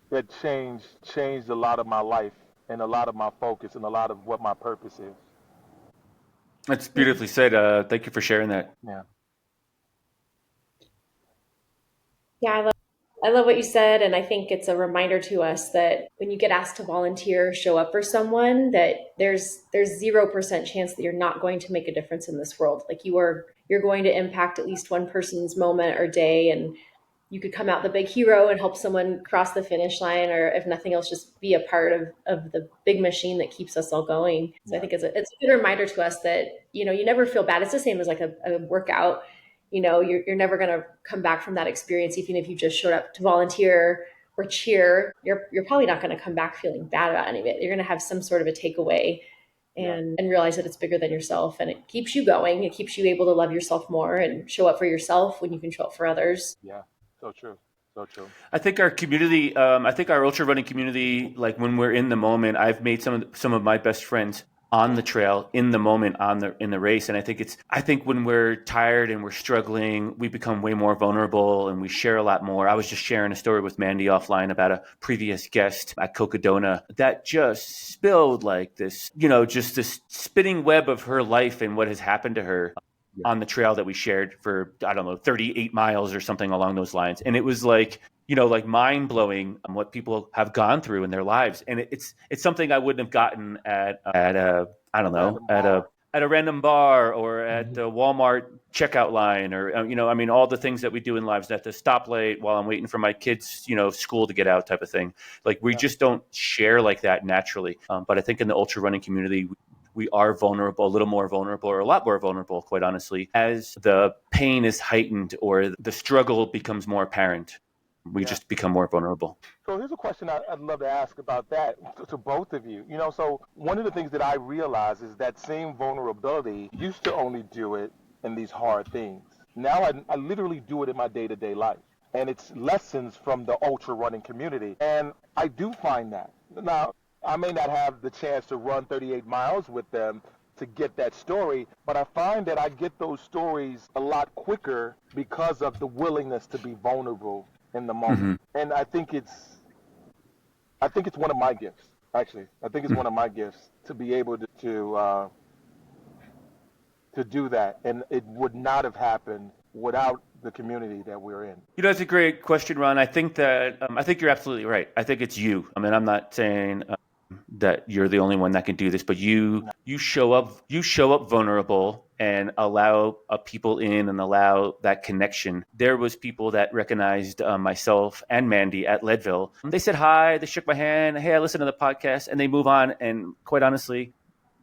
that changed a lot of my life and a lot of my focus and a lot of what my purpose is. That's beautifully said. Thank you for sharing that. Yeah. Yeah, I love what you said, and I think it's a reminder to us that when you get asked to volunteer, show up for someone, that there's 0% chance that you're not going to make a difference in this world. Like, you're going to impact at least one person's moment or day, and you could come out the big hero and help someone cross the finish line, or if nothing else, just be a part of the big machine that keeps us all going. So I think it's a good reminder to us that, you never feel bad. It's the same as like a workout. You're never going to come back from that experience, even if you just showed up to volunteer or cheer. You're probably not going to come back feeling bad about any of it. You're going to have some sort of a takeaway and realize that it's bigger than yourself, and it keeps you going. It keeps you able to love yourself more and show up for yourself when you can show up for others. Yeah. So true. So true. I think our community, our ultra running community, like, when we're in the moment, I've made some of my best friends on the trail in the moment in the race. And I think when we're tired and we're struggling, we become way more vulnerable and we share a lot more. I was just sharing a story with Mandy offline about a previous guest at Cocodona that just spilled like this, just this spinning web of her life and what has happened to her on the trail that we shared for, 38 miles or something along those lines. And it was like, mind blowing what people have gone through in their lives. And it's something I wouldn't have gotten at a random bar or at the Walmart checkout line, or, all the things that we do in lives, at the stoplight while I'm waiting for my kids, school to get out type of thing. Like, we just don't share like that naturally. But I think in the ultra running community, we are vulnerable, a little more vulnerable, or a lot more vulnerable, quite honestly, as the pain is heightened or the struggle becomes more apparent. We just become more vulnerable. So here's a question I'd love to ask about that to both of you. So one of the things that I realize is that same vulnerability used to only do it in these hard things. Now I literally do it in my day-to-day life. And it's lessons from the ultra running community. And I do find that. Now, I may not have the chance to run 38 miles with them to get that story, but I find that I get those stories a lot quicker because of the willingness to be vulnerable in the moment. Mm-hmm. And I think it's one of my gifts, actually. I think it's one of my gifts to be able to do that. And it would not have happened without the community that we're in. That's a great question, Ron. I think that I think you're absolutely right. I think it's you. I mean, I'm not saying that you're the only one that can do this, but you show up vulnerable and allow people in and allow that connection. There was people that recognized myself and Mandy at Leadville. They said hi, they shook my hand, hey, I listened to the podcast, and they move on. And quite honestly,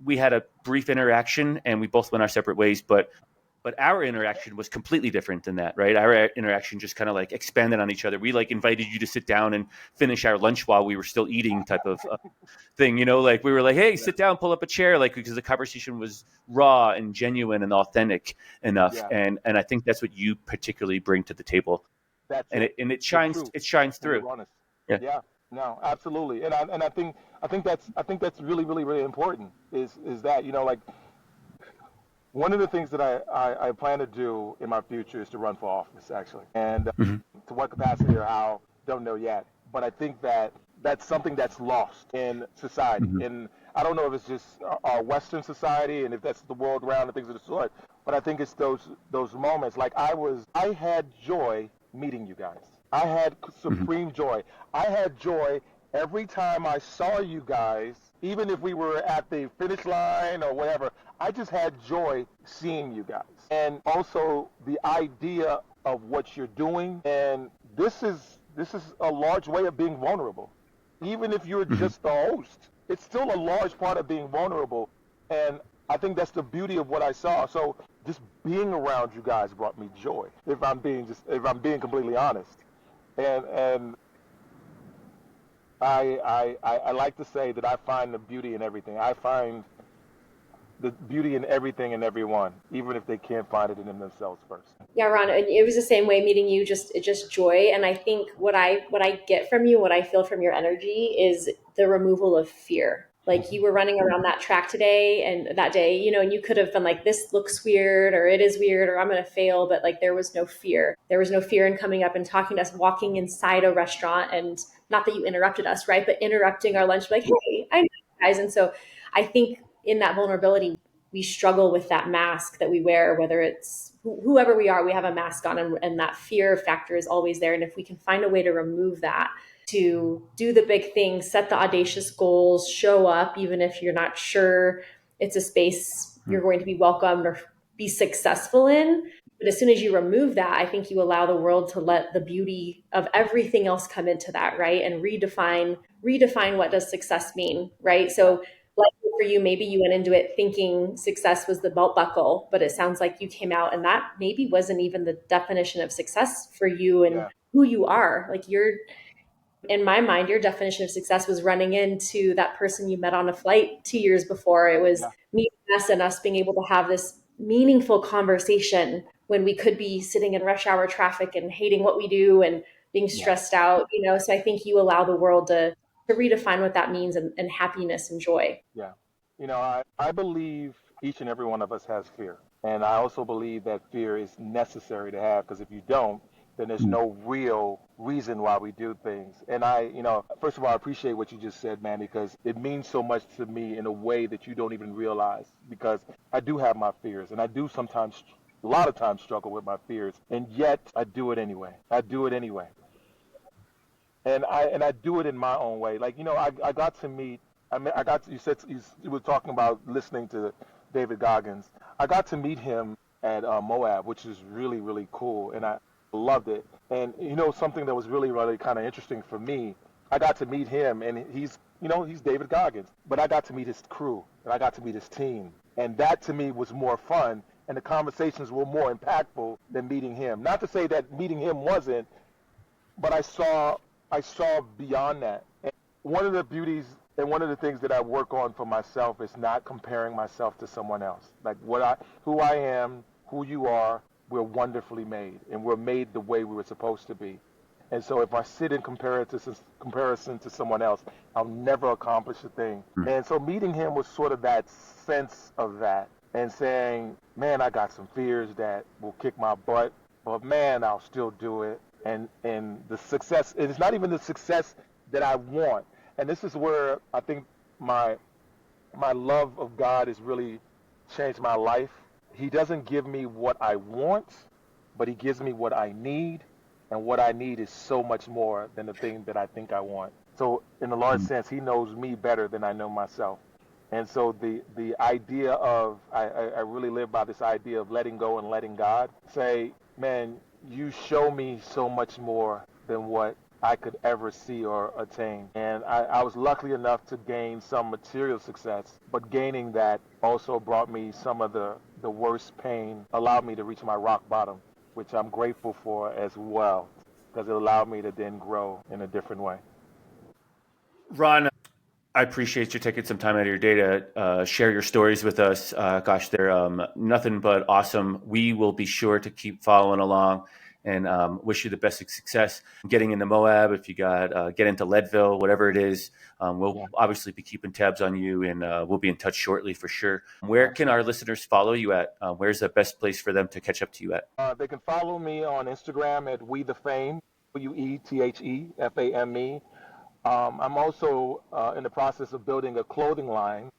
we had a brief interaction and we both went our separate ways, but But our interaction was completely different than that, right? Our interaction just kind of like expanded on each other. We like invited you to sit down and finish our lunch while we were still eating, type of thing, like we were like, hey, sit down, pull up a chair, like, because the conversation was raw and genuine and authentic enough. Yeah. And I think that's what you particularly bring to the table. That's and it. it shines through. Honest. Yeah. Yeah. No, absolutely. And I think that's really, really, really important is that, like, one of the things that I plan to do in my future is to run for office, actually. And to what capacity or how, don't know yet. But I think that that's something that's lost in society. And I don't know if it's just our Western society and if that's the world around and things of the sort, but I think it's those moments. Like I had joy meeting you guys. I had supreme joy. I had joy every time I saw you guys, even if we were at the finish line or whatever. I just had joy seeing you guys. And also the idea of what you're doing. And this is a large way of being vulnerable. Even if you're just the host, it's still a large part of being vulnerable. And I think that's the beauty of what I saw. So just being around you guys brought me joy, if I'm being completely honest. And I like to say that I find the beauty in everything. I find the beauty in everything and everyone, even if they can't find it in themselves first. Yeah, Ron, it was the same way meeting you, just joy. And I think what I get from you, what I feel from your energy is the removal of fear. Like you were running around that track today and that day, and you could have been like, this looks weird or it is weird or I'm going to fail. But like, there was no fear. There was no fear in coming up and talking to us, walking inside a restaurant, and not that you interrupted us, right? But interrupting our lunch, like, hey, I know you guys. And so I think in that vulnerability, we struggle with that mask that we wear, whether it's whoever we are, we have a mask on, and that fear factor is always there. And if we can find a way to remove that, to do the big things, set the audacious goals, show up, even if you're not sure it's a space you're going to be welcomed or be successful in. But as soon as you remove that, I think you allow the world to let the beauty of everything else come into that, right? And redefine what does success mean, right? So like for you, maybe you went into it thinking success was the belt buckle, but it sounds like you came out and that maybe wasn't even the definition of success for you and who you are. Like in my mind, your definition of success was running into that person you met on a flight 2 years before. It was meeting us and us being able to have this meaningful conversation when we could be sitting in rush hour traffic and hating what we do and being stressed out, So I think you allow the world to redefine what that means and happiness and joy. Yeah. I believe each and every one of us has fear. And I also believe that fear is necessary to have, because if you don't, then there's no real reason why we do things. And first of all, I appreciate what you just said, man, because it means so much to me in a way that you don't even realize, because I do have my fears and I do sometimes, a lot of times, struggle with my fears. And yet I do it anyway. And I do it in my own way. Like, I got to meet, you were talking about listening to David Goggins. I got to meet him at Moab, which is really, really cool. And I loved it. And, something that was really, really kind of interesting for me, I got to meet him, and he's David Goggins. But I got to meet his crew, and I got to meet his team. And that, to me, was more fun, and the conversations were more impactful than meeting him. Not to say that meeting him wasn't, but I saw beyond that. And one of the beauties and one of the things that I work on for myself is not comparing myself to someone else. Like who I am, who you are, we're wonderfully made, and we're made the way we were supposed to be. And so if I sit in comparison to someone else, I'll never accomplish a thing. And so meeting him was sort of that sense of that, and saying, man, I got some fears that will kick my butt, but man, I'll still do it. And the success, it's not even the success that I want. And this is where I think my love of God has really changed my life. He doesn't give me what I want, but he gives me what I need. And what I need is so much more than the thing that I think I want. So in a large sense, he knows me better than I know myself. And so the idea of, I really live by this idea of letting go and letting God say, man, you show me so much more than what I could ever see or attain. And I was lucky enough to gain some material success, but gaining that also brought me some of the worst pain, allowed me to reach my rock bottom, which I'm grateful for as well, because it allowed me to then grow in a different way. Ron, I appreciate you taking some time out of your day to share your stories with us. Gosh, they're nothing but awesome. We will be sure to keep following along and wish you the best of success getting into Moab. If you got get into Leadville, whatever it is, we'll obviously be keeping tabs on you, and we'll be in touch shortly for sure. Where can our listeners follow you at? Where's the best place for them to catch up to you at? They can follow me on Instagram at We The Fame, WETHEFAME. I'm also in the process of building a clothing line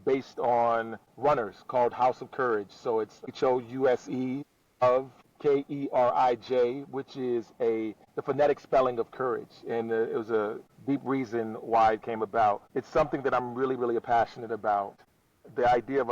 based on runners called House of Courage. So it's HOUSE of KERIJ, which is the phonetic spelling of courage. And it was a deep reason why it came about. It's something that I'm really, really passionate about. The idea of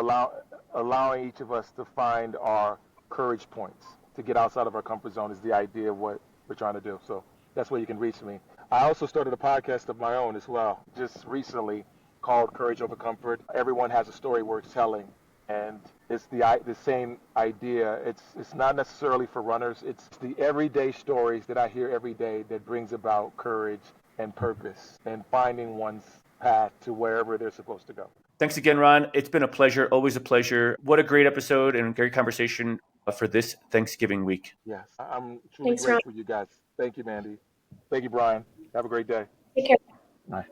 allowing each of us to find our courage points, to get outside of our comfort zone, is the idea of what we're trying to do. So that's where you can reach me. I also started a podcast of my own as well, just recently, called Courage Over Comfort. Everyone has a story worth telling, and it's the same idea. It's not necessarily for runners. It's the everyday stories that I hear every day that brings about courage and purpose and finding one's path to wherever they're supposed to go. Thanks again, Ron. It's been a pleasure, always a pleasure. What a great episode and great conversation for this Thanksgiving week. Yes, I'm truly grateful, you guys. Thank you, Mandy. Thank you, Brian. Have a great day. Take care. Bye.